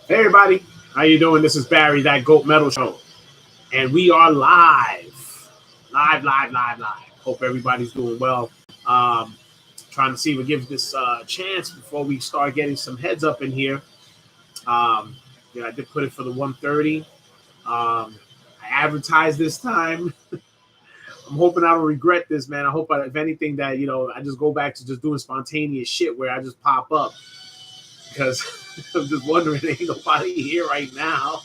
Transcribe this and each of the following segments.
Hey everybody, how you doing? This is Barry, that Goat Metal Show, and we are live. Hope everybody's doing well. Um, Trying to see if we give this chance before we start getting some heads up in here. Um, I did put it for the 1:30. I advertised this time. I'm hoping I don't regret this, man. I hope, if anything, that I just go back to just doing spontaneous shit where I just pop up because I'm just wondering, ain't nobody here right now.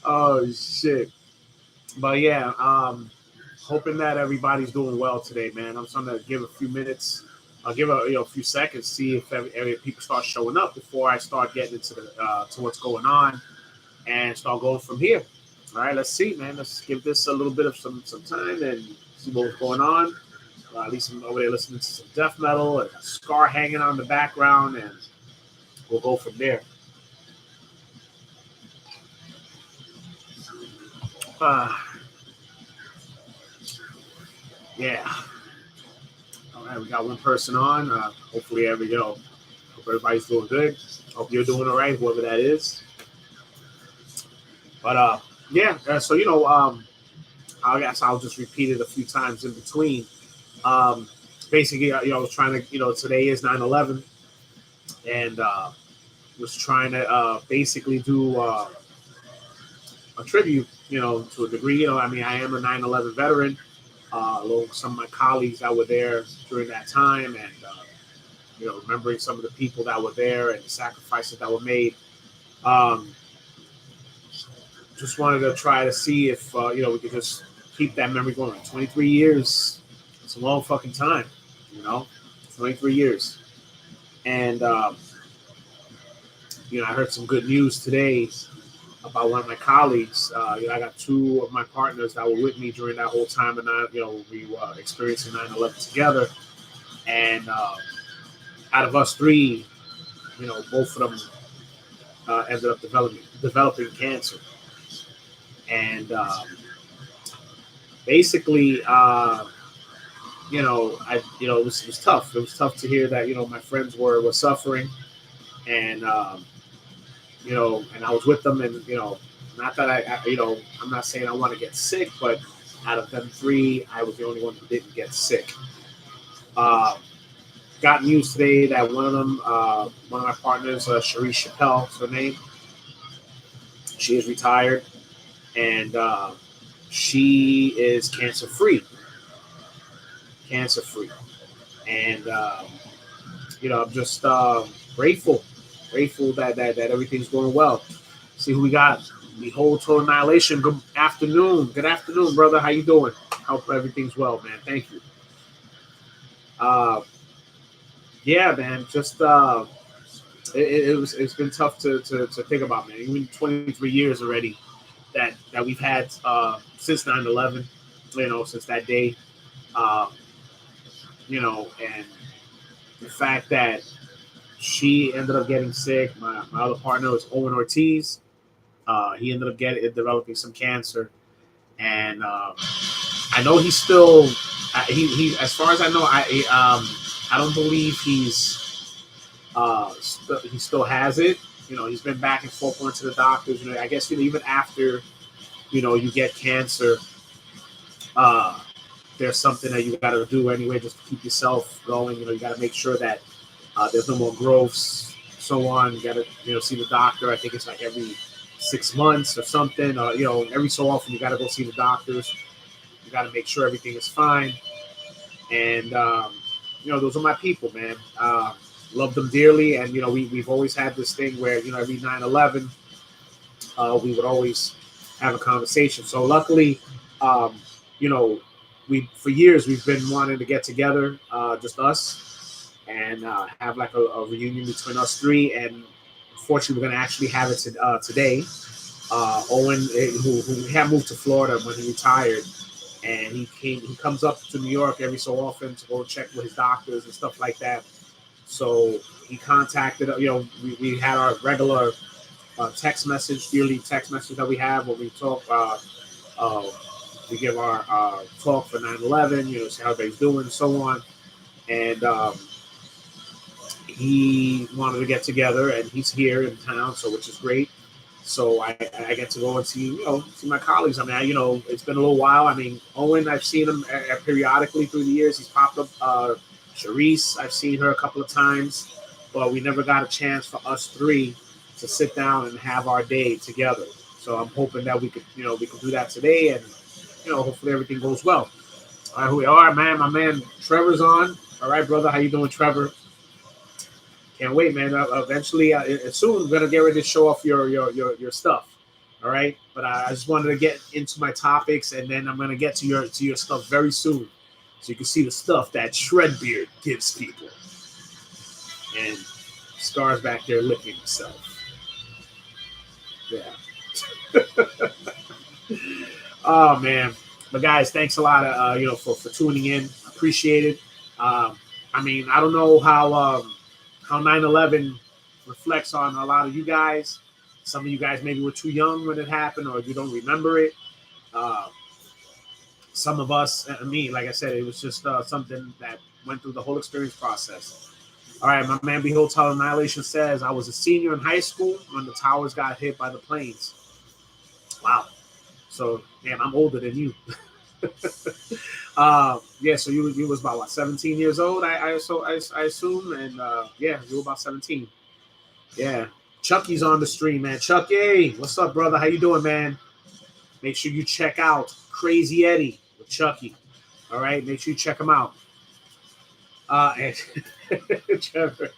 Oh shit. But yeah, hoping that everybody's doing well today, man. I'm trying to give a few minutes. I'll give a few seconds, see if every people start showing up before I start getting into the to what's going on and start going from here. All right, let's see, man. Let's give this a little bit of some time and see what's going on. At least I'm over there listening to some death metal and a Scar hanging on in the background, and we'll go from there. Uh, yeah. All right, we got one person on. Hopefully, hope everybody's doing good. Hope you're doing all right, whoever that is. But yeah. So I guess I'll just repeat it a few times in between. Um, Basically, I was trying to, today is 9/11, and was trying to basically do a tribute, to a degree. I mean, I am a 9/11 veteran. Along with some of my colleagues that were there during that time, and remembering some of the people that were there and the sacrifices that were made. Um, just wanted to try to see if we could just keep that memory going. 23 years, it's a long fucking time, you know, 23 years. And I heard some good news today about one of my colleagues. I got two of my partners that were with me during that whole time, and we were experiencing 9/11 together. And out of us three, both of them ended up developing cancer. And basically, it was tough. It was tough to hear that my friends were suffering, and and I was with them, and not that I'm not saying I want to get sick, but out of them three, I was the only one who didn't get sick. Uh, got news today that one of my partners, Cherise Chappelle, is her name. She is retired, and she is cancer free, and I'm just grateful that everything's going well. See who we got. Behold Total Annihilation. Good afternoon. Good afternoon, brother. How you doing? Hope everything's well, man. Thank you. Uh, yeah, man. Just it's been tough to think about, man. Even 23 years already that we've had since 9/11. Since that day. Uh, and the fact that she ended up getting sick. My other partner was Owen Ortiz. He ended up developing some cancer, and I know he's still. He as far as I know, I don't believe he still has it. He's been back and forth going to the doctors. I guess even after you get cancer, uh, there's something that you got to do anyway just to keep yourself going. You got to make sure that there's no more growths, so on. You got to see the doctor. I think it's like every 6 months or something. Every so often you got to go see the doctors. You got to make sure everything is fine. And those are my people, man. Love them dearly, and we've always had this thing where every 9/11 we would always have a conversation. So luckily, um, you know, we for years we've been wanting to get together, just us, and have like a reunion between us three. And unfortunately, we're going to actually have it today. Owen, who had moved to Florida when he retired, and he comes up to New York every so often to go check with his doctors and stuff like that. So he contacted, we had our regular text message, yearly text message that we have when we talk. Uh, we give our talk for 9/11, see how everybody's doing and so on. And he wanted to get together, and he's here in town, so which is great. So I get to go and see see my colleagues. I mean, it's been a little while. I mean, Owen, I've seen him periodically through the years. He's popped up. Charisse, I've seen her a couple of times, but we never got a chance for us three to sit down and have our day together. So I'm hoping that we could do that today, and hopefully everything goes well. All right, man. My man Trevor's on. All right, brother. How you doing, Trevor? Can't wait, man. Eventually, soon, I'm gonna get ready to show off your stuff. All right, but I just wanted to get into my topics, and then I'm gonna get to your stuff very soon, so you can see the stuff that Shredbeard gives people. And Scar's back there licking himself. Yeah. Oh man, but guys, thanks a lot for tuning in. Appreciate it. I mean, I don't know how 9/11 reflects on a lot of you guys. Some of you guys maybe were too young when it happened, or you don't remember it. Some of us, me, like I said, it was just something that went through the whole experience process. All right, my man Behold Tower Annihilation says, I was a senior in high school when the towers got hit by the planes. Wow. So, man, I'm older than you. Yeah, so you was about, what, 17 years old, I assume, and yeah, you were about 17. Yeah. Chucky's on the stream, man. Chucky, what's up, brother? How you doing, man? Make sure you check out Crazy Eddie with Chucky. All right, make sure you check him out. And Trevor,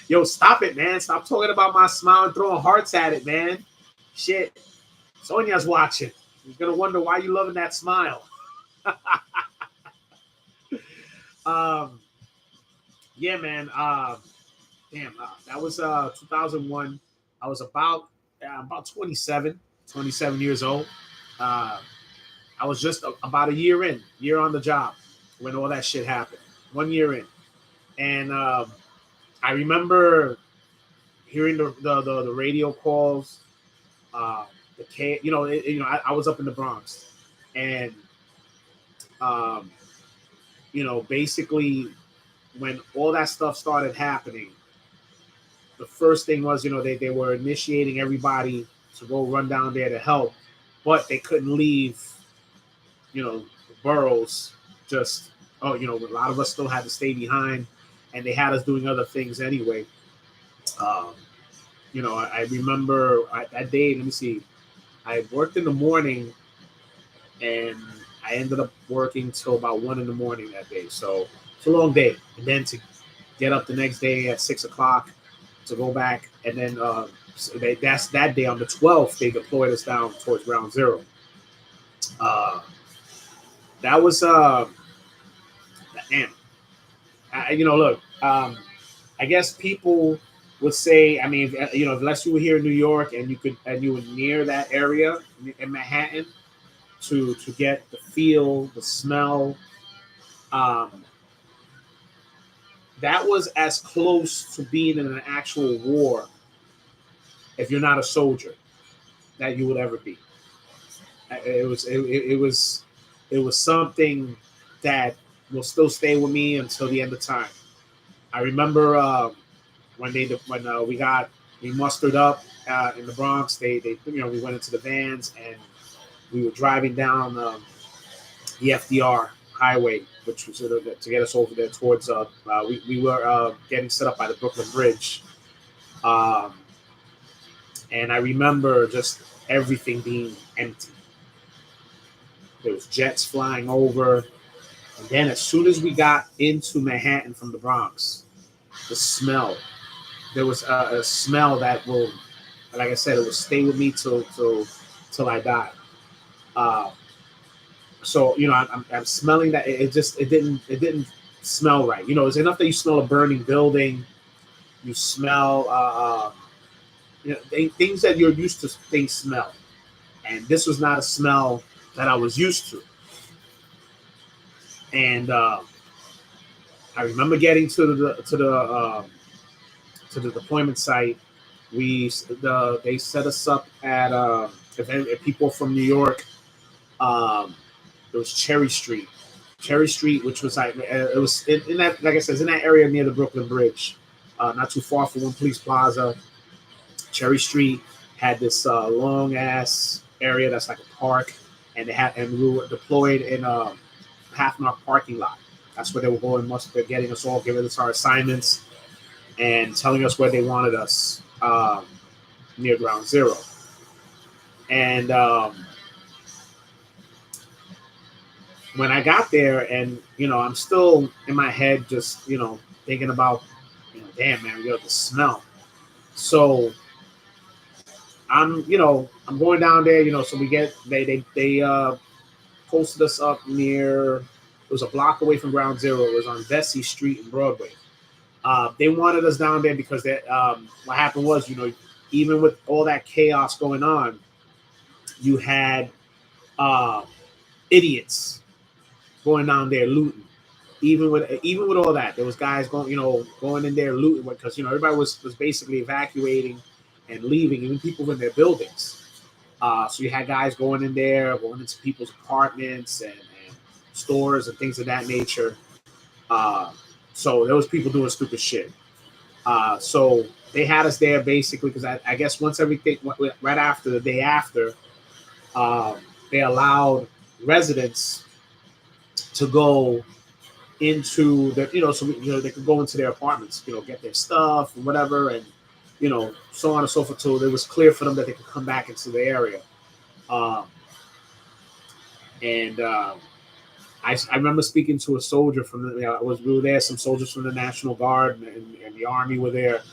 yo, stop it, man. Stop talking about my smile and throwing hearts at it, man. Shit. Sonia's watching. She's gonna wonder why you loving that smile. Yeah, man. Damn, that was 2001. I was about 27 years old. I was just about a year on the job when all that shit happened. 1 year in, and I remember hearing the radio calls. I was up in the Bronx, and basically when all that stuff started happening, the first thing was, they were initiating everybody to go run down there to help, but they couldn't leave, the boroughs. Just, a lot of us still had to stay behind, and they had us doing other things anyway. I remember that day, let me see, I worked in the morning, and I ended up working till about 1 a.m. that day. So it's a long day. And then to get up the next day at 6 o'clock to go back. And then that's that day on the 12th, they deployed us down towards Ground Zero. That was, damn. Look, I guess people would say, I mean, unless you were here in New York and you were near that area in Manhattan, to get the feel, the smell. That was as close to being in an actual war, if you're not a soldier, that you would ever be. It was something that will still stay with me until the end of time. I remember when we mustered up in the Bronx. They we went into the vans, and we were driving down the FDR highway, which was to get us over there towards. We were getting set up by the Brooklyn Bridge, and I remember just everything being empty. There was jets flying over, and then as soon as we got into Manhattan from the Bronx, the smell. There was a smell that will, like I said, it will stay with me till I die. So I'm smelling that. It didn't smell right. It's enough that you smell a burning building. You smell things that you're used to. Things smell, and this was not a smell that I was used to. And I remember getting to the deployment site. They set us up at if people from New York. It was Cherry Street, which was like it was in that, like I said, in that area near the Brooklyn Bridge. not too far from One Police Plaza, Cherry Street had this long ass area that's like a park, and we were deployed in a Pathmark parking lot. That's where they were going. They're getting us all, giving us our assignments, and telling us where they wanted us near Ground Zero. And when I got there, and I'm still in my head, just thinking about, damn man, the smell. So I'm going down there, so we get they posted us up near. It was a block away from Ground Zero. It was on Vesey Street in Broadway. They wanted us down there because what happened was, even with all that chaos going on, you had idiots going down there looting. Even with all that, there was guys going in there looting because everybody was basically evacuating and leaving, even people in their buildings. So you had guys going in there, going into people's apartments and stores and things of that nature. So there was people doing stupid shit. So they had us there basically because I guess once everything, right after the day after, they allowed residents to go into the, so they could go into their apartments, get their stuff and whatever, and so on and so forth. So it was clear for them that they could come back into the area. I remember speaking to a soldier from we were there. Some soldiers from the National Guard and the Army were there,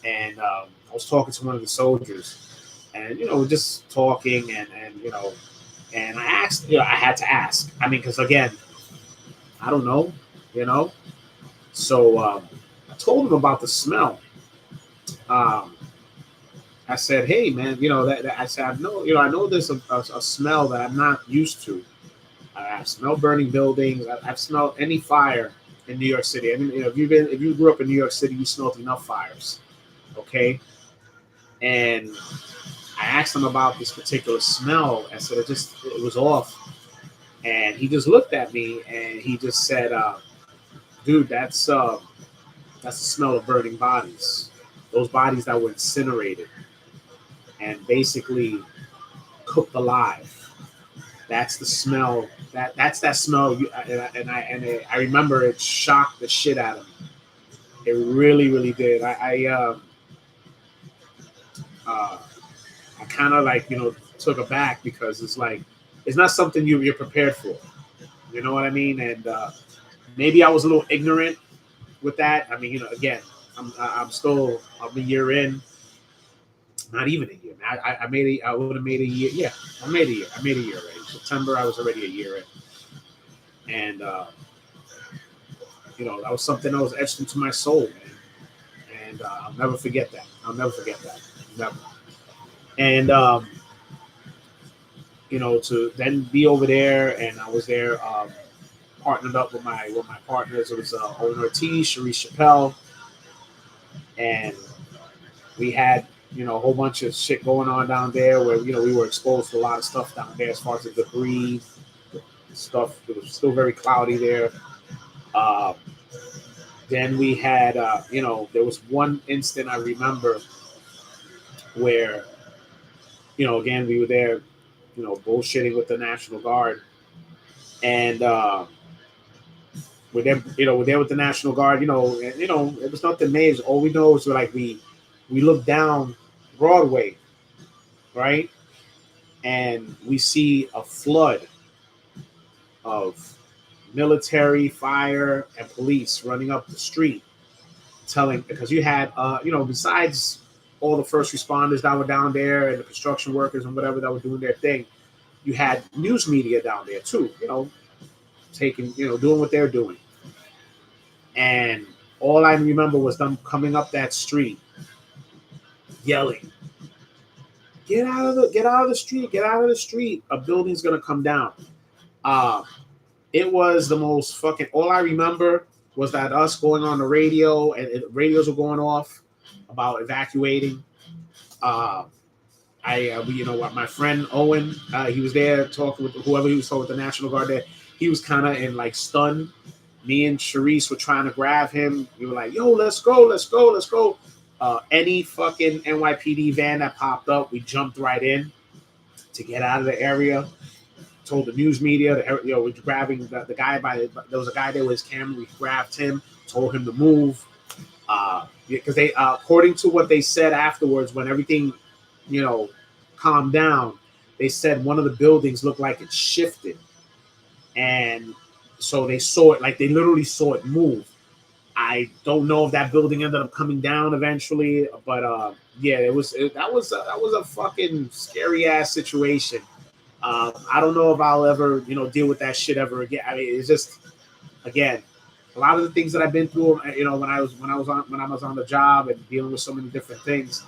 and I was talking to one of the soldiers, and just talking, and and I asked, I had to ask. I mean, because again, I don't know, So I told him about the smell. I said, "Hey, man, that I said, I know there's a smell that I'm not used to. I've smelled burning buildings. I've smelled any fire in New York City. I mean, if you grew up in New York City, you smelled enough fires, okay?" And I asked him about this particular smell. I said it was off, and he just looked at me and he just said, "Dude, that's the smell of burning bodies. Those bodies that were incinerated and basically cooked alive. That's the smell. That's that smell." I remember it shocked the shit out of me. It really, really did. I kind of took aback because it's like it's not something you're prepared for. You know what I mean? And maybe I was a little ignorant with that. I mean, again, I'm a year in. Not even a year. I would have made a year. Yeah, I made a year. I made a year already. September, I was already a year in. And, that was something that was etched into my soul, man. And I'll never forget that. Never. And, to then be over there, and I was there partnered up with my partners. It was Owen Ortiz, Sharice Chappelle, and we had a whole bunch of shit going on down there where we were exposed to a lot of stuff down there as far as the debris stuff. It was still very cloudy there. Then we had there was one instant I remember where again we were there bullshitting with the National Guard, and we're there with the National Guard, and it was nothing major. All we know is we look down Broadway, right? And we see a flood of military, fire, and police running up the street, because you had, besides all the first responders that were down there and the construction workers and whatever that were doing their thing, you had news media down there too, taking, doing what they're doing. And all I remember was them coming up that street, yelling, get out of the street. A building's going to come down. It was the most fucking, all I remember was that us going on the radio, and radios were going off about evacuating. My friend Owen, he was there talking with whoever he was talking with the National Guard there. He was kind of in stun Me and Sharice were trying to grab him. We were like, "Yo, let's go, let's go, let's go." Any fucking NYPD van that popped up, we jumped right in to get out of the area. Told the news media, we're grabbing the guy there was a guy there with his camera. We grabbed him, told him to move. Because they, according to what they said afterwards, when everything, calmed down, they said one of the buildings looked like it shifted, and so they saw it, like they literally saw it move. I don't know if that building ended up coming down eventually, but yeah, that was a fucking scary ass situation. I don't know if I'll ever, deal with that shit ever again. I mean, it's just, again, a lot of the things that I've been through, when I was on the job and dealing with so many different things,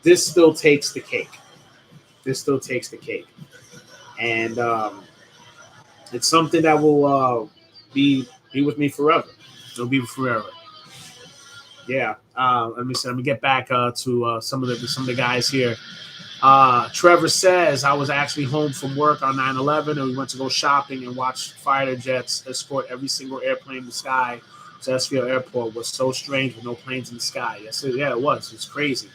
this still takes the cake. This still takes the cake, and it's something that will be with me forever. It'll be forever. Yeah. Let me get back to some of the guys here. Trevor says, I was actually home from work on 9/11 and we went to go shopping and watch fighter jets escort every single airplane in the sky to Esfield Airport. It was so strange with no planes in the sky. Yes, yeah, it was. It's crazy.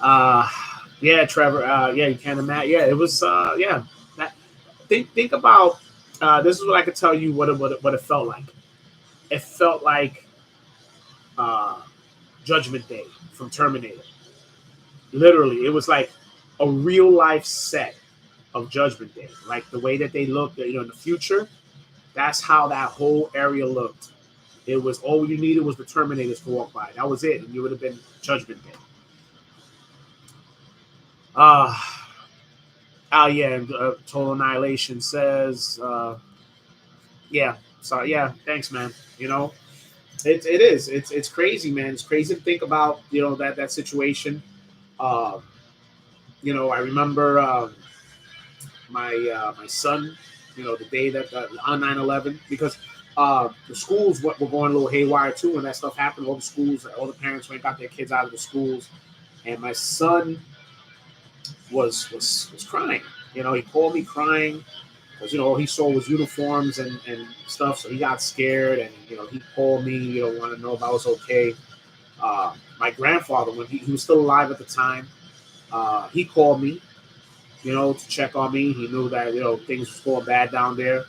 Yeah, Trevor. Yeah, you can't imagine. Yeah, it was. Yeah. Think about. This is what I could tell you what it felt like. It felt like Judgment Day from Terminator. Literally, it was like a real life set of Judgment Day. Like the way that they looked, in the future, that's how that whole area looked. It was all you needed was the Terminators to walk by. That was it, and you would have been Judgment Day. Yeah, Total Annihilation says, yeah, sorry, yeah, thanks, man. It is. It's crazy, man. It's crazy to think about, that situation. I remember my son, the day that on 9/11, because the schools were going a little haywire too when that stuff happened. All the parents went and got their kids out of the schools, and my son was crying. He called me crying because all he saw was uniforms and stuff. So he got scared, and he called me, want to know if I was okay. My grandfather, when he was still alive at the time, he called me, to check on me. He knew that things was going bad down there.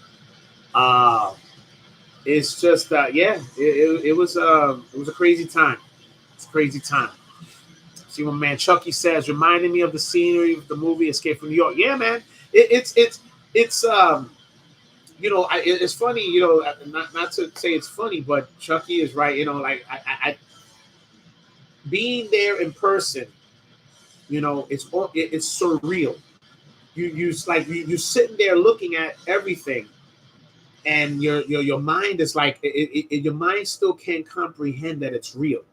It's just yeah, it was a crazy time. It's a crazy time. See what man Chucky says, reminding me of the scenery of the movie Escape from New York. Yeah, man, it's it's funny, not to say it's funny, but Chucky is right. Like I being there in person, it's surreal. You sitting there looking at everything, and your mind is like your mind still can't comprehend that it's real.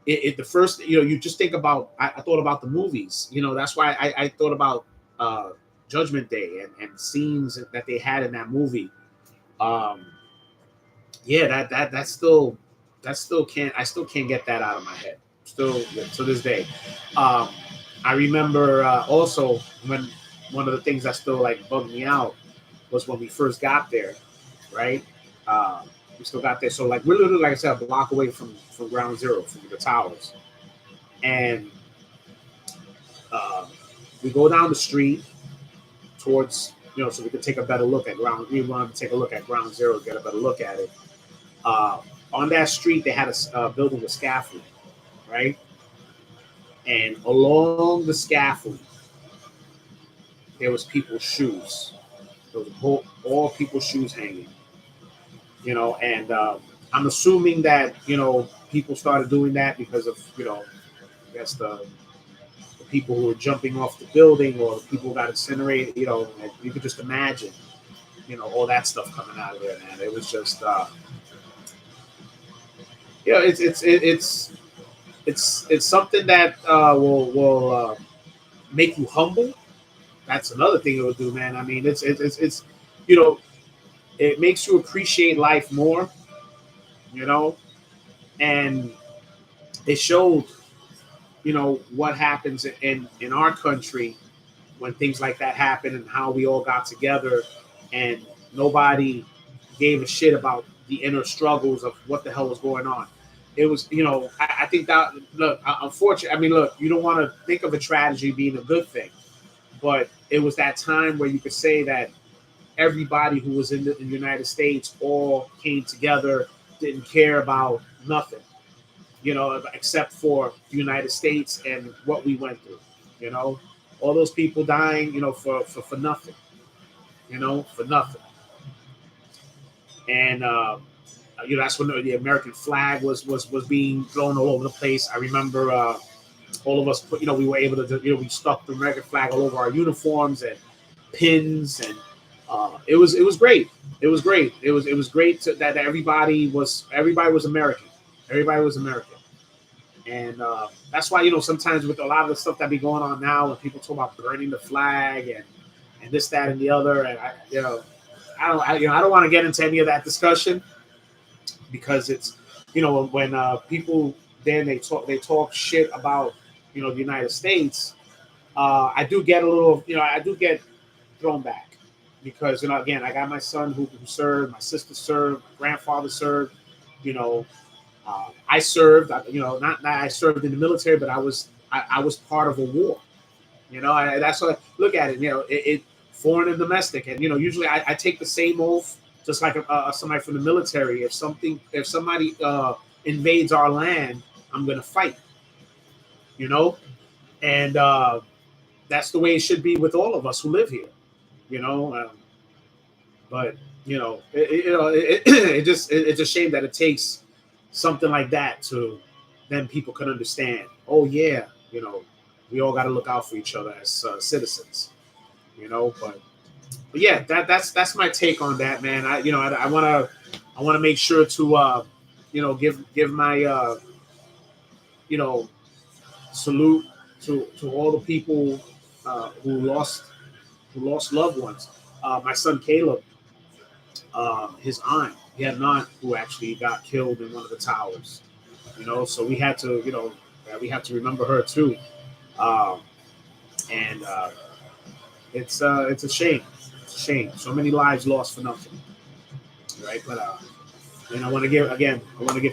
The first, you just think about. I thought about the movies. That's why I thought about Judgment Day and scenes that they had in that movie. Yeah, that still can't. I still can't get that out of my head. Still, to this day. I remember also when one of the things that still like bugged me out was when we first got there, right? We still got there, so like we're literally, like I said, a block away from Ground Zero, from the towers, and we go down the street towards, so we could take a better look at ground. We wanted to take a look at Ground Zero, get a better look at it. On that street, they had a building with scaffolding, right? And along the scaffolding, there was people's shoes. There was all people's shoes hanging. And I'm assuming that people started doing that because of I guess the people who were jumping off the building, or the people who got incinerated. And you could just imagine, all that stuff coming out of there, man. It was just it's something that will make you humble. That's another thing it will do, man. I mean, it's it makes you appreciate life more, and it showed, what happens in our country when things like that happen, and how we all got together, and nobody gave a shit about the inner struggles of what the hell was going on. It was, I think that, look, unfortunately, I mean, look, you don't want to think of a tragedy being a good thing, but it was that time where you could say that everybody who was in the United States all came together, didn't care about nothing, except for the United States and what we went through, all those people dying, for nothing, for nothing. And, that's when the American flag was being thrown all over the place. I remember all of us put, we were able to, we stuck the American flag all over our uniforms and pins, and it was great. It was great. It was great that everybody was American. Everybody was American, and that's why sometimes with a lot of the stuff that be going on now, when people talk about burning the flag and this, that, and the other, and I don't want to get into any of that discussion, because it's when people then they talk shit about the United States. I do get a little, I do get thrown back, because again, I got my son who served, my sister served, my grandfather served. I served. Not that I served in the military, but I was part of a war. That's what I look at it. It foreign and domestic, and usually I take the same oath, just like somebody from the military. If somebody invades our land, I'm gonna fight. And that's the way it should be with all of us who live here. But it's a shame that it takes something like that to then people can understand. Oh yeah, we all got to look out for each other as citizens. But yeah, that's my take on that, man. I want to make sure to give my salute to all the people who lost loved ones. My son Caleb, his aunt, he had an aunt who actually got killed in one of the towers. So we had to remember her too. And it's a shame. It's a shame. So many lives lost for nothing, right? But and I want to give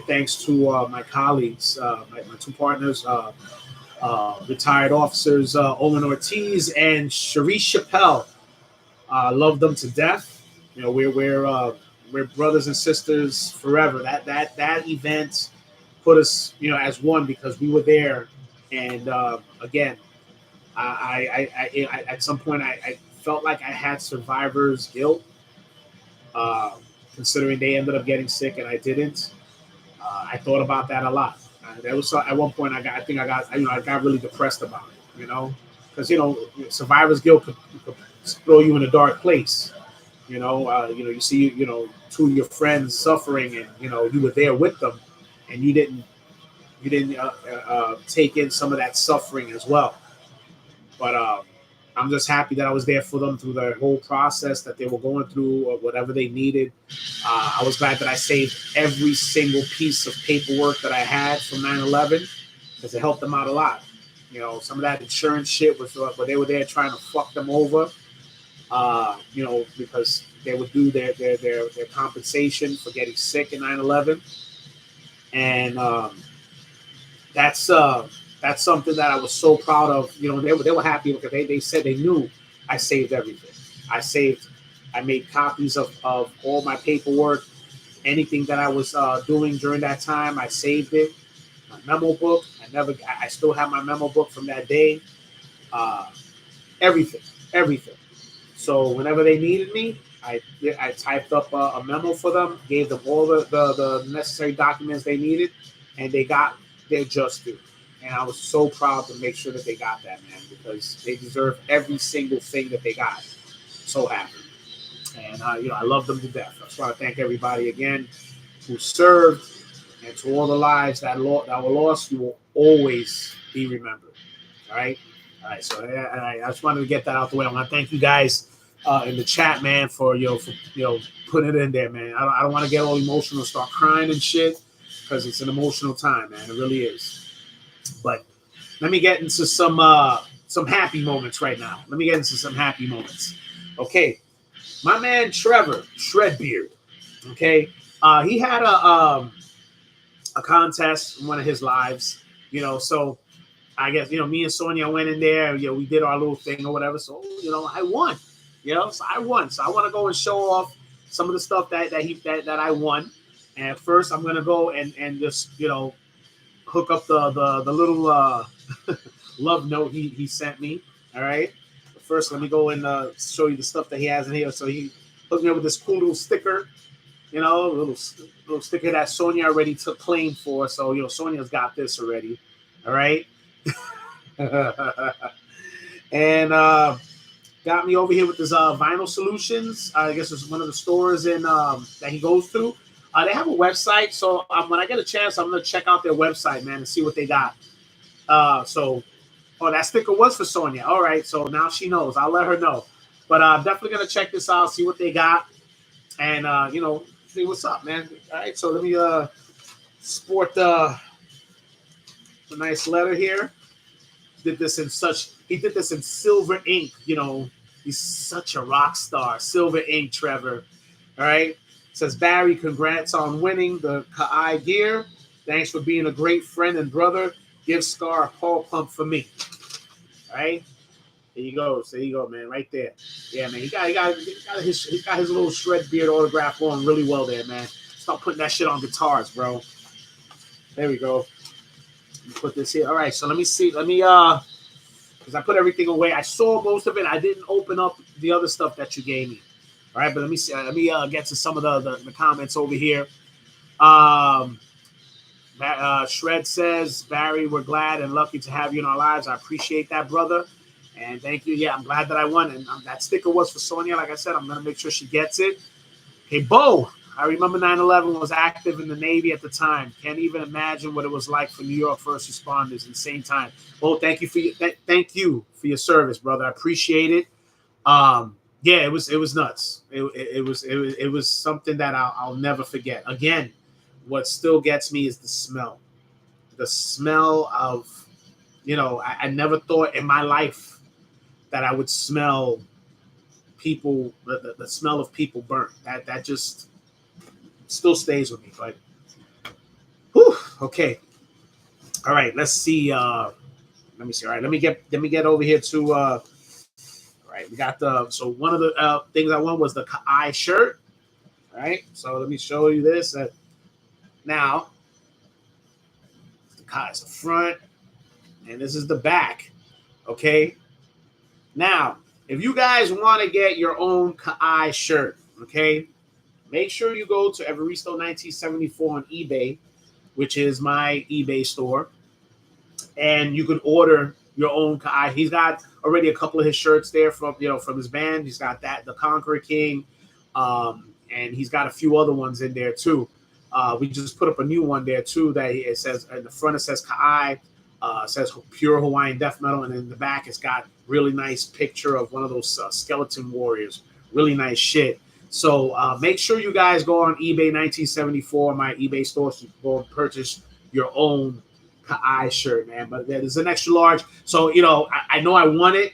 thanks to my colleagues, my two partners, retired officers Owen Ortiz and Sharice Chappelle. Love them to death. We're brothers and sisters forever. That event put us as one, because we were there. And again, I at some point I felt like I had survivor's guilt, considering they ended up getting sick and I didn't. I thought about that a lot. There was at one point I got really depressed about it, because survivor's guilt could throw you in a dark place. You see two of your friends suffering, and you were there with them, and you didn't take in some of that suffering as well. But I'm just happy that I was there for them through the whole process that they were going through, or whatever they needed. I was glad that I saved every single piece of paperwork that I had from 9/11, because it helped them out a lot. Some of that insurance shit was where they were there trying to fuck them over, because they would do their compensation for getting sick in 9/11. And that's something that I was so proud of. They were happy, because they said they knew I saved everything. I made copies of all my paperwork, anything that I was doing during that time. I saved it. My memo book. I still have my memo book from that day. Everything. So whenever they needed me, I typed up a memo for them, gave them all the necessary documents they needed, and they got their just due. And I was so proud to make sure that they got that, man, because they deserve every single thing that they got. So happy. And I love them to death. I just want to thank everybody again who served, and to all the lives that were lost. You will always be remembered. All right. So I just wanted to get that out the way. I want to thank you guys in the chat, man, for putting it in there, man. I don't want to get all emotional, start crying and shit, because it's an emotional time, man. It really is. But let me get into some happy moments right now. Okay, my man Trevor Shredbeard, Okay, he had a contest in one of his lives, so I guess me and Sonia went in there. We did our little thing or whatever. So I won. So I won. So I want to go and show off some of the stuff that I won. And first, I'm gonna go and just hook up the little love note he sent me. All right. But first, let me go and show you the stuff that he has in here. So he hooked me up with this cool little sticker. Little sticker that Sonia already took claim for. So Sonia's got this already. All right. And got me over here with this Vinyl Solutions. I guess it's one of the stores in that he goes through. They have a website, so when I get a chance, I'm gonna check out their website, man, and see what they got. Oh, that sticker was for Sonia. All right, so now she knows. I'll let her know. But I'm definitely gonna check this out, see what they got, and see what's up, man. All right, so let me sport the nice letter here. He did this in silver ink. He's such a rock star. Silver ink, Trevor. All right. It says, Barry, congrats on winning the Ka'ai gear. Thanks for being a great friend and brother. Give Scar a paw pump for me. All right. There you go. There you go, man. Right there. Yeah, man. He got his little shred beard autograph on really well there, man. Start putting that shit on guitars, bro. There we go. Put this here. All right, so let me see. Because I put everything away. I saw most of it. I didn't open up the other stuff that you gave me. All right, but let me see. Let me get to some of the comments over here. Shred says, Barry, we're glad and lucky to have you in our lives. I appreciate that, brother. And thank you. Yeah, I'm glad that I won. And that sticker was for Sonia. Like I said, I'm going to make sure she gets it. Okay, Bo. I remember 9/11 was active in the Navy at the time. Can't even imagine what it was like for New York first responders. Insane time. Well, thank you for your service, brother. I appreciate it. Yeah, it was nuts. It was something that I'll never forget. Again, what still gets me is the smell. The smell of, I never thought in my life that I would smell people, the smell of people burnt. That just still stays with me. But whew, okay. All right, let's see. Let me see. All right, let me get over here to all right, we got so one of the things I won was the Ka'ai shirt. All right, so let me show you this. Now, the Ka'ai's the front, and this is the back. Okay. Now, if you guys want to get your own Ka'ai shirt, okay, make sure you go to Evaristo 1974 on eBay, which is my eBay store, and you can order your own Ka'ai. He's got already a couple of his shirts there from his band. He's got the Conqueror King, and he's got a few other ones in there too. We just put up a new one there too that it says in the front it says Ka'ai, says Pure Hawaiian Death Metal, and in the back it's got really nice picture of one of those skeleton warriors. Really nice shit. So make sure you guys go on eBay 1974, my eBay store, so you can go and purchase your own Ka'ai shirt, man. But there's an extra large. So, I know I want it.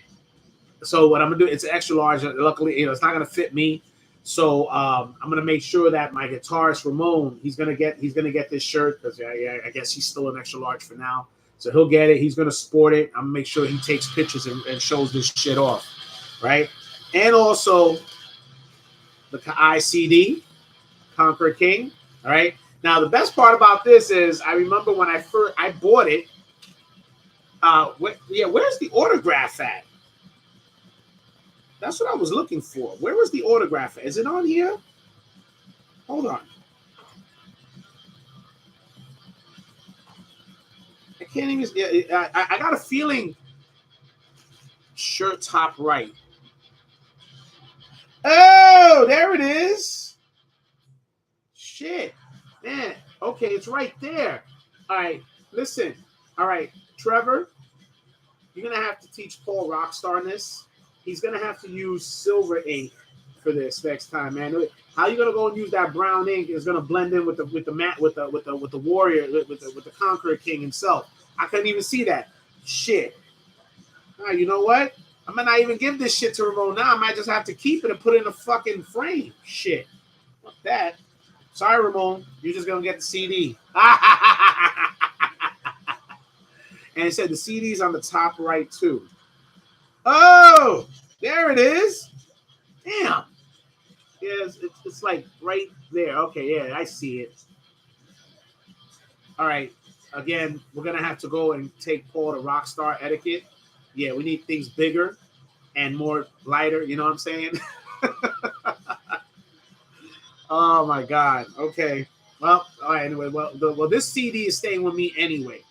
So what I'm going to do, it's an extra large. Luckily, it's not going to fit me. So I'm going to make sure that my guitarist, Ramon, he's going to get this shirt because I guess he's still an extra large for now. So he'll get it. He's going to sport it. I'm going to make sure he takes pictures and shows this shit off. Right. And also the Ka'ai CD, Conqueror King. All right. Now, the best part about this is I remember when I bought it. Where's the autograph at? That's what I was looking for. Where was the autograph at? Is it on here? Hold on. I can't even. I got a feeling. Shirt top right. Oh, there it is. Shit. Man, okay, it's right there. All right, listen. All right, Trevor, you're going to have to teach Paul Rockstar this. He's going to have to use silver ink for this next time, man. How you going to go and use that brown ink is going to blend in with the warrior, with the Conqueror King himself. I couldn't even see that. Shit. All right, you know what? I might not even give this shit to Ramon now. I might just have to keep it and put it in a fucking frame. Shit. Fuck that. Sorry, Ramon. You're just gonna get the CD. And it said the CD's on the top right too. Oh, there it is. Damn. Yeah, it's like right there. Okay, yeah, I see it. All right. Again, we're gonna have to go and take Paul to Rockstar Etiquette. Yeah, we need things bigger and more lighter. You know what I'm saying? Oh my God. Okay. Well, all right. Anyway, well, this CD is staying with me anyway,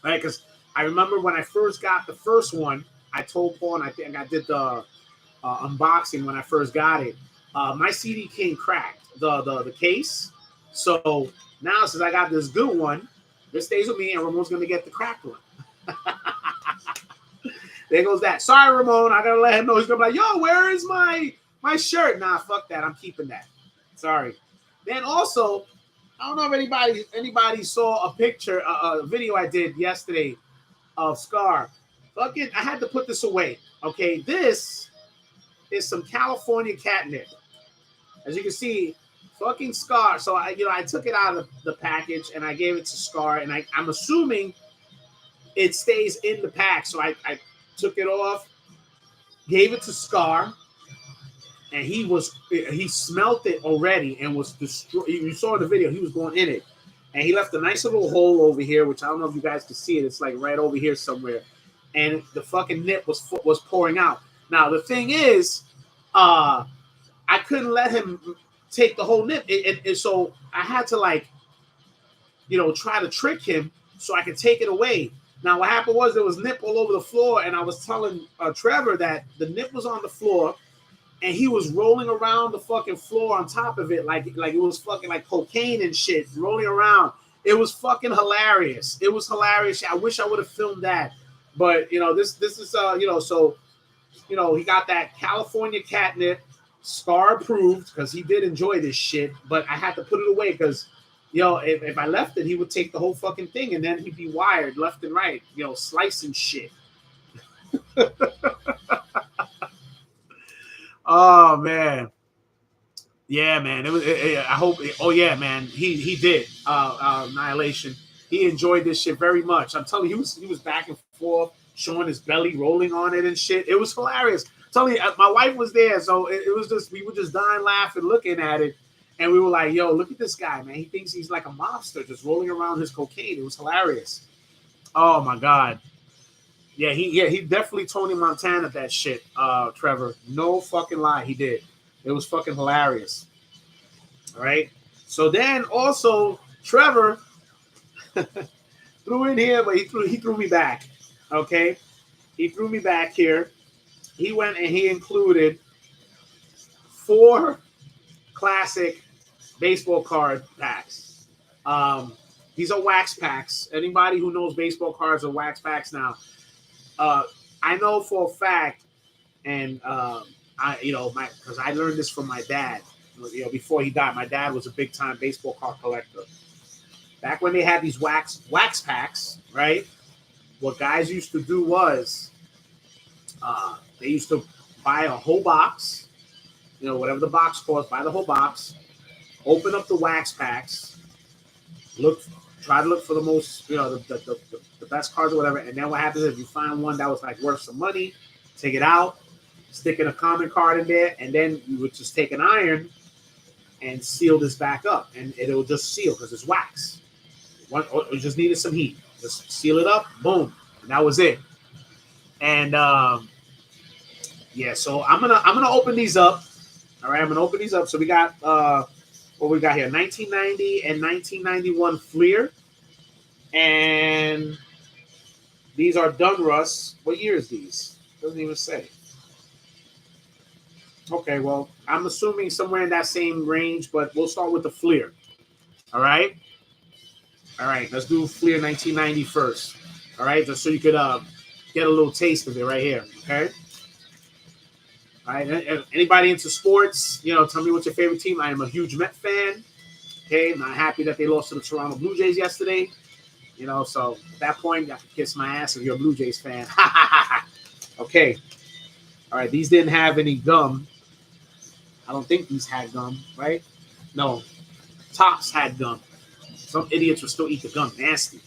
right? Because I remember when I first got the first one, I told Paul, and I think I did the unboxing when I first got it. My CD came cracked, the case. So now since I got this good one, this stays with me, and Ramon's gonna get the cracked one. There goes that. Sorry, Ramon. I gotta let him know. He's gonna be like, "Yo, where is my shirt?" Nah, fuck that. I'm keeping that. Sorry. Then also, I don't know if anybody saw a picture, a video I did yesterday of Scar. Fucking, I had to put this away. Okay, this is some California catnip. As you can see, fucking Scar. So I took it out of the package and I gave it to Scar, and I'm assuming it stays in the pack. So I took it off, gave it to Scar, and he smelt it already and was destroyed. You saw the video; he was going in it, and he left a nice little hole over here, which I don't know if you guys can see it. It's like right over here somewhere, and the fucking nip was pouring out. Now the thing is, I couldn't let him take the whole nip, and so I had to try to trick him so I could take it away. Now what happened was there was nip all over the floor, and I was telling Trevor that the nip was on the floor, and he was rolling around the fucking floor on top of it like it was fucking like cocaine and shit, rolling around. It was fucking hilarious. It was hilarious. I wish I would have filmed that, but this is so he got that California catnip, Scar approved, because he did enjoy this shit, but I had to put it away because if I left it, he would take the whole fucking thing, and then he'd be wired left and right, slicing shit. Oh man, yeah, man. I hope. Oh yeah, man. He did. Annihilation. He enjoyed this shit very much. I'm telling you, he was back and forth, showing his belly, rolling on it and shit. It was hilarious. I'm telling you, my wife was there, so it was just we were just dying laughing, looking at it, and we were like, "Yo, look at this guy, man. He thinks he's like a mobster, just rolling around his cocaine." It was hilarious. Oh my God. Yeah, he definitely Tony Montana that shit, Trevor. No fucking lie, he did. It was fucking hilarious. All right. So then also Trevor threw in here, but he threw me back. Okay. He threw me back here. He went and he included 4 classic baseball card packs. These are wax packs. Anybody who knows baseball cards are wax packs now. I know for a fact, and because I learned this from my dad. Before he died, my dad was a big time baseball card collector. Back when they had these wax packs, right? What guys used to do was, they used to buy a whole box, whatever the box cost, buy the whole box, open up the wax packs, try to look for the most, the best cards or whatever. And then what happens is if you find one that was like worth some money, take it out, stick in a common card in there, and then you would just take an iron and seal this back up, and it'll just seal because it's wax. You just needed some heat. Just seal it up, boom, and that was it. And so I'm gonna open these up. All right, I'm gonna open these up. So we got what we got here: 1990 and 1991 Fleer, and these are Donruss. What year is these? Doesn't even say. Okay, well, I'm assuming somewhere in that same range, but we'll start with the Fleer. All right, let's do Fleer 1990 first. All right, just so you could get a little taste of it right here. Okay. All right. Anybody into sports? Tell me what's your favorite team. I am a huge Met fan. Okay, I'm not happy that they lost to the Toronto Blue Jays yesterday. So at that point, you have to kiss my ass if you're a Blue Jays fan. Okay. All right. These didn't have any gum. I don't think these had gum, right? No. Tops had gum. Some idiots would still eat the gum. Nasty.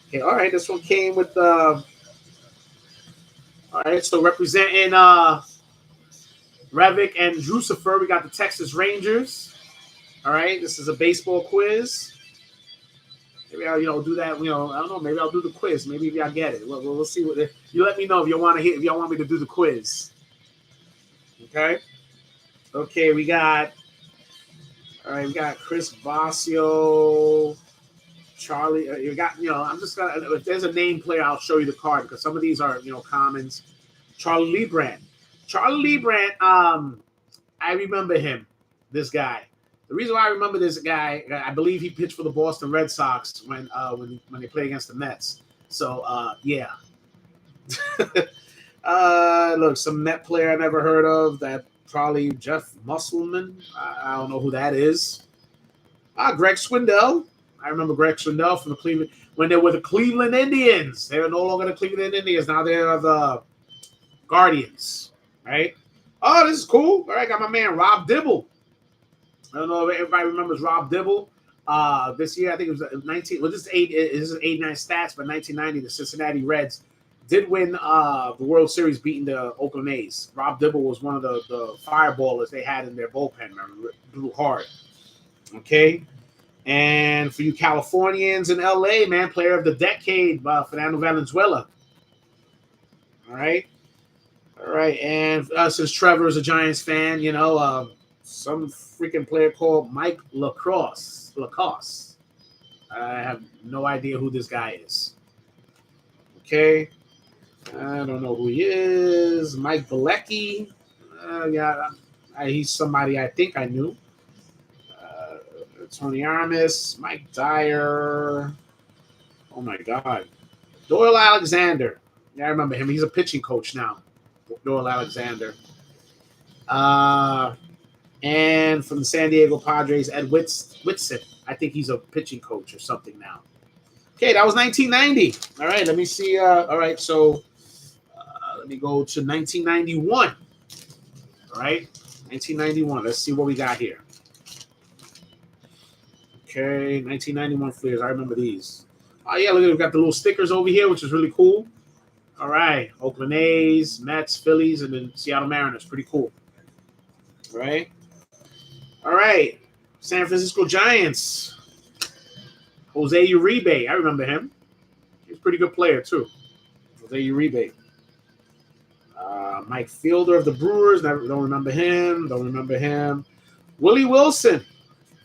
Okay, all right. This one came with all right, so representing Revic and Drusifer, we got the Texas Rangers. All right, this is a baseball quiz. Maybe I'll do that. I don't know. Maybe I'll do the quiz. Maybe if y'all get it. We'll see what you let me know if you want to hear. If y'all want me to do the quiz. Okay. Okay, we got. All right, we got Chris Basio, Charlie. You got. I'm just gonna. If there's a name player, I'll show you the card because some of these are commons. Charlie Lebrand. Charlie Lebrand. I remember him. This guy. The reason why I remember this guy, I believe he pitched for the Boston Red Sox when they played against the Mets. So yeah. Look, some Met player I never heard of. That probably Jeff Musselman. I don't know who that is. Greg Swindell. I remember Greg Swindell from the Cleveland when they were the Cleveland Indians. They are no longer the Cleveland Indians. Now they are the Guardians. Right? Oh, this is cool. All right, got my man Rob Dibble. I don't know if everybody remembers Rob Dibble. This year, I think it was 19. Well, this is 89 stats, but 1990, the Cincinnati Reds did win the World Series, beating the Oakland A's. Rob Dibble was one of the fireballers they had in their bullpen. Remember, blew hard. Okay, and for you Californians in LA, man, player of the decade, Fernando Valenzuela. All right, and since Trevor is a Giants fan, some freaking player called Mike Lacoste. I have no idea who this guy is. Okay. I don't know who he is. Mike Bilecki. He's somebody I think I knew. Tony Armas. Mike Dyer. Oh, my God. Doyle Alexander. Yeah, I remember him. He's a pitching coach now. Doyle Alexander. And from the San Diego Padres, Ed Whitson. I think he's a pitching coach or something now. Okay, that was 1990. All right, let me see. All right, so let me go to 1991. All right, 1991. Let's see what we got here. Okay, 1991 Fleers. I remember these. Oh, yeah, look, we've got the little stickers over here, which is really cool. All right, Oakland A's, Mets, Phillies, and then Seattle Mariners. Pretty cool. All right. All right, San Francisco Giants. Jose Uribe. I remember him. He's a pretty good player, too. Jose Uribe. Mike Fielder of the Brewers. Don't remember him. Willie Wilson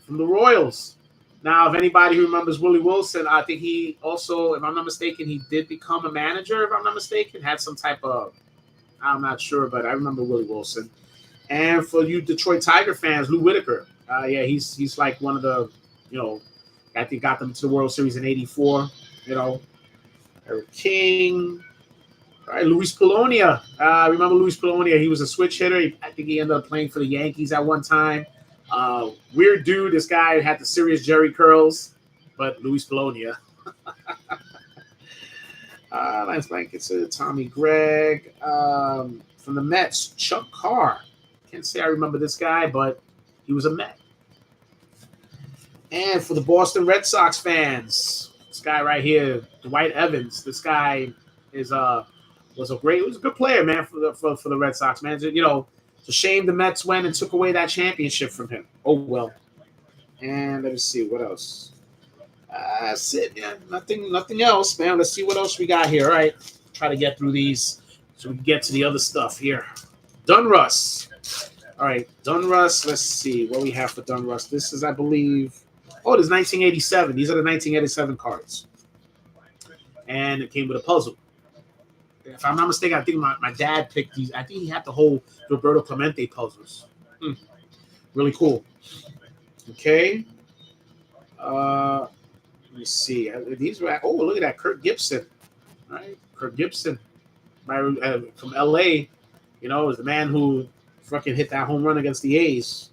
from the Royals. Now, if anybody remembers Willie Wilson, I think he also, if I'm not mistaken, he did become a manager, if I'm not mistaken. Had some type of, I'm not sure, but I remember Willie Wilson. And for you Detroit Tiger fans, Lou Whitaker. Yeah, he's like one of the, I think got them to the World Series in '84. Eric King. All right, Luis Polonia. Remember Luis Polonia? He was a switch hitter. I think he ended up playing for the Yankees at one time. Weird dude. This guy had the serious Jerry curls, but Luis Polonia. Lance Blankets, Tommy Gregg. From the Mets, Chuck Carr. Can't say I remember this guy, but he was a Met. And for the Boston Red Sox fans, this guy right here, Dwight Evans. This guy was a good player, man, for the Red Sox, man. It's a shame the Mets went and took away that championship from him. Oh well. And let us see what else. That's it, man. Nothing else, man. Let's see what else we got here. All right, try to get through these so we can get to the other stuff here. Donruss. All right, Donruss. Let's see what we have for Donruss. This is, I believe, this is 1987. These are the 1987 cards. And it came with a puzzle. If I'm not mistaken, I think my dad picked these. I think he had the whole Roberto Clemente puzzles. Really cool. Okay. Let me see. These were, look at that. Kirk Gibson. All right. Kirk Gibson. From LA. Is the man who fucking hit that home run against the A's.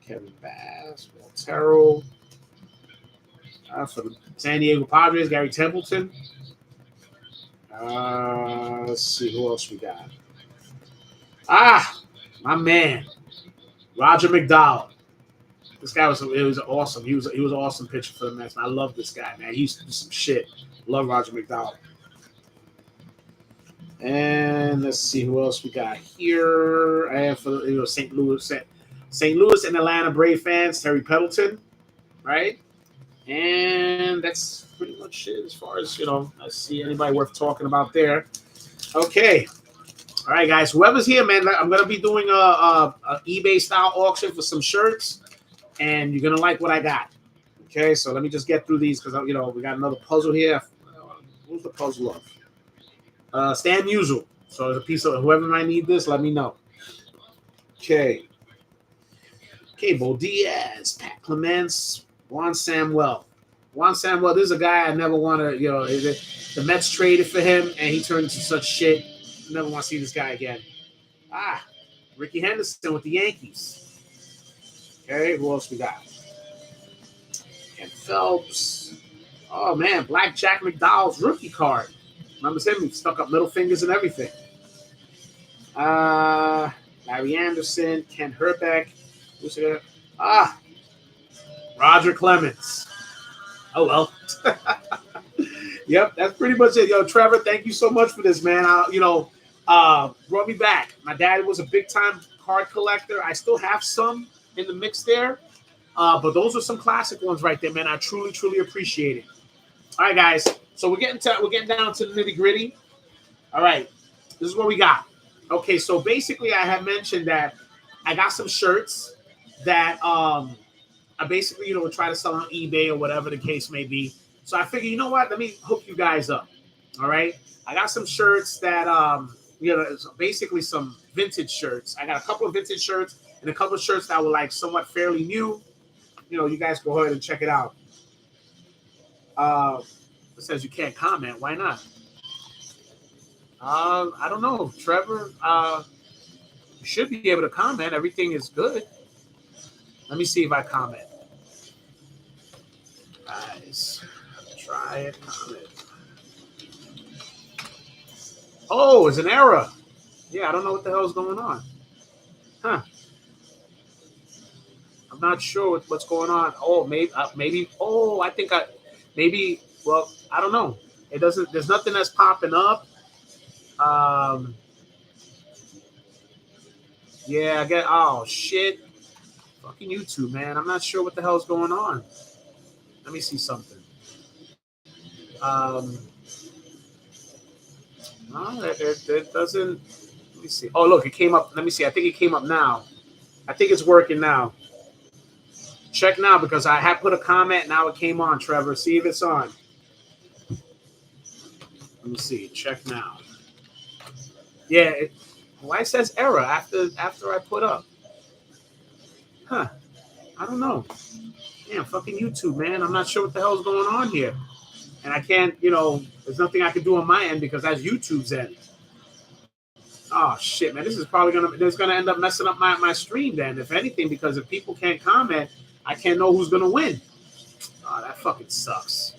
Kevin Bass. Waltero. For the San Diego Padres, Gary Templeton. Let's see who else we got. My man, Roger McDowell. This guy was awesome. He was an awesome pitcher for the Mets. I love this guy, man. He used to do some shit. Love Roger McDowell. And let's see who else we got here. And for St. Louis and Atlanta Brave fans, Terry Pendleton, right? And that's pretty much it as far as I see anybody worth talking about there. Okay. All right, guys. Whoever's here, man, I'm gonna be doing a eBay style auction for some shirts, and you're gonna like what I got. Okay, so let me just get through these because we got another puzzle here. Who's the puzzle of? Stan Musial. So there's a piece of whoever might need this, let me know. Okay. Bo Diaz, Pat Clements, Juan Samuel. Juan Samuel, this is a guy I never want to, the Mets traded for him, and he turned into such shit. Never want to see this guy again. Ricky Henderson with the Yankees. Okay, who else we got? Ken Phelps. Oh, man, Black Jack McDowell's rookie card. Remember him? He stuck up middle fingers and everything. Larry Anderson, Ken Herbeck. Who's there? Roger Clemens. Oh, well. Yep, that's pretty much it. Yo, Trevor, thank you so much for this, man. Brought me back. My dad was a big-time card collector. I still have some in the mix there. But those are some classic ones right there, man. I truly, truly appreciate it. All right, guys. So we're getting down to the nitty-gritty. All right. This is what we got. Okay, so basically I have mentioned that I got some shirts that I basically, would try to sell on eBay or whatever the case may be. So I figured, you know what? Let me hook you guys up. All right. I got some shirts that, basically some vintage shirts. I got a couple of vintage shirts and a couple of shirts that were like somewhat fairly new. You guys go ahead and check it out. It says you can't comment. Why not? I don't know, Trevor. You should be able to comment. Everything is good. Let me see if I comment. Guys, try it. Comment. Oh, it's an error. Yeah, I don't know what the hell is going on. Huh. I'm not sure what's going on. Oh, maybe. Oh, I think maybe. Well, I don't know. It doesn't. There's nothing that's popping up. Yeah, I get. Oh shit. Fucking YouTube, man. I'm not sure what the hell's going on. Let me see something. No, it doesn't. Let me see. Oh, look, it came up. Let me see. I think it came up now. I think it's working now. Check now because I have put a comment. Now it came on, Trevor. See if it's on. Let me see. Check now. Yeah. Why it says error after I put up? Huh. I don't know. Damn, fucking YouTube, man. I'm not sure what the hell's going on here. And I can't, there's nothing I can do on my end because that's YouTube's end. Oh shit, man. This is probably gonna end up messing up my stream then, if anything, because if people can't comment, I can't know who's gonna win. Oh, that fucking sucks.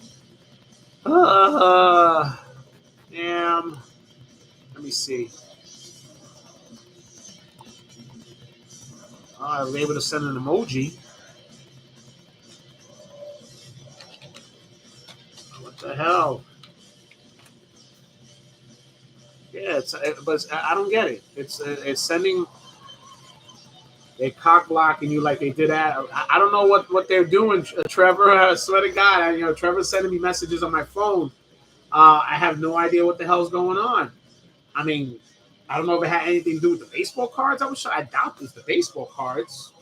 Damn. Let me see. I was able to send an emoji. What the hell? Yeah, but I don't get it. It's sending a cock blocking you like they did that. I don't know what they're doing, Trevor. I swear to God, Trevor's sending me messages on my phone. I have no idea what the hell's going on. I mean, I don't know if it had anything to do with the baseball cards. I doubt it's the baseball cards.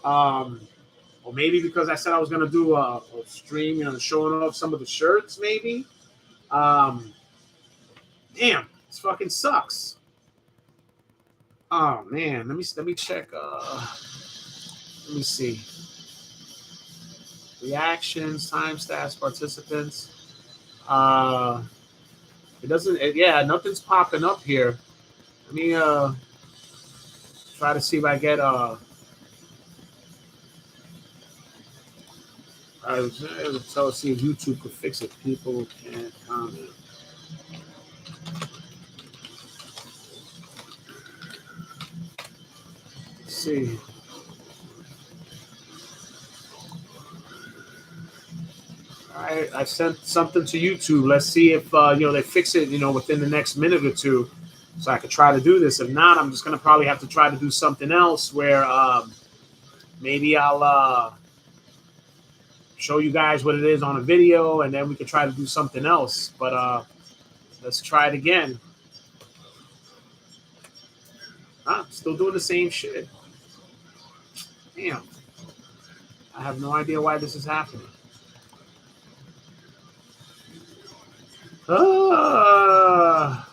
Or maybe because I said I was going to do a stream, showing off some of the shirts, maybe. Damn, this fucking sucks. Oh man, let me check. Let me see. Reactions, time stats, participants. It doesn't. Yeah, nothing's popping up here. Let me try to see if I get see if YouTube could fix it. People can't comment. Let's see. right, I sent something to YouTube. Let's see if they fix it, within the next minute or two, so I could try to do this. If not, I'm just gonna probably have to try to do something else where maybe I'll show you guys what it is on a video, and then we could try to do something else. But let's try it again. Still doing the same shit. Damn. I have no idea why this is happening. Damn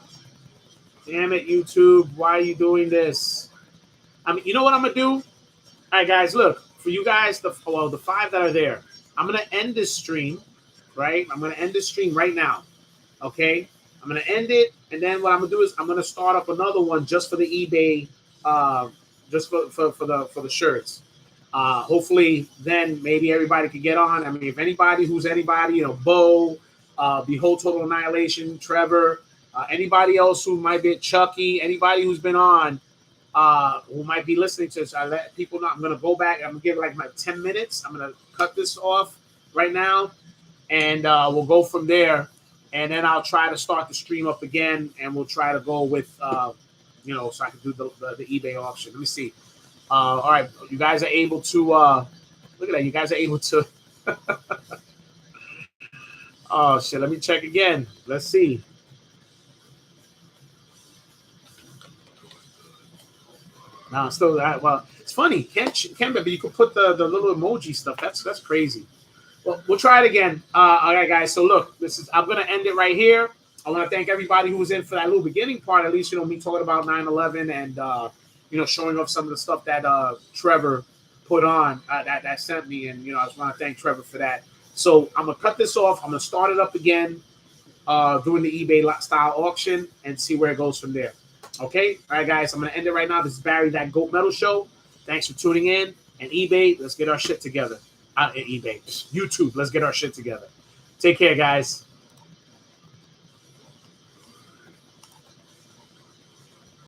it, YouTube. Why are you doing this? I mean, you know what I'm going to do? All right, guys, look. For you guys, the 5 that are there, I'm going to end this stream, right? I'm going to end this stream right now, okay? I'm going to end it, and then what I'm going to do is I'm going to start up another one just for the eBay, just for the shirts. Hopefully, then maybe everybody could get on. I mean, if anybody, Bo, Behold Total Annihilation, Trevor, anybody else who might be Chucky, anybody who's been on, who might be listening to this, I let people know. I'm going to go back. I'm going to give like my 10 minutes. I'm going to cut this off right now, and we'll go from there. And then I'll try to start the stream up again, and we'll try to go with, so I can do the eBay auction. Let me see. All right, you guys are able to look at that. You guys are able to. Oh shit! Let me check again. Let's see. No, still that. Well, it's funny. Can't but you can put the little emoji stuff. That's crazy. Well, we'll try it again. All right, guys. So look, I'm gonna end it right here. I want to thank everybody who was in for that little beginning part. At least me talking about 9/11 and showing off some of the stuff that Trevor put on that sent me, and I just want to thank Trevor for that. So I'm gonna cut this off. I'm gonna start it up again, doing the eBay style auction, and see where it goes from there. Okay, all right, guys. I'm gonna end it right now. This is Barry, that Goat Metal Show. Thanks for tuning in. And eBay, let's get our shit together. eBay, YouTube, let's get our shit together. Take care, guys.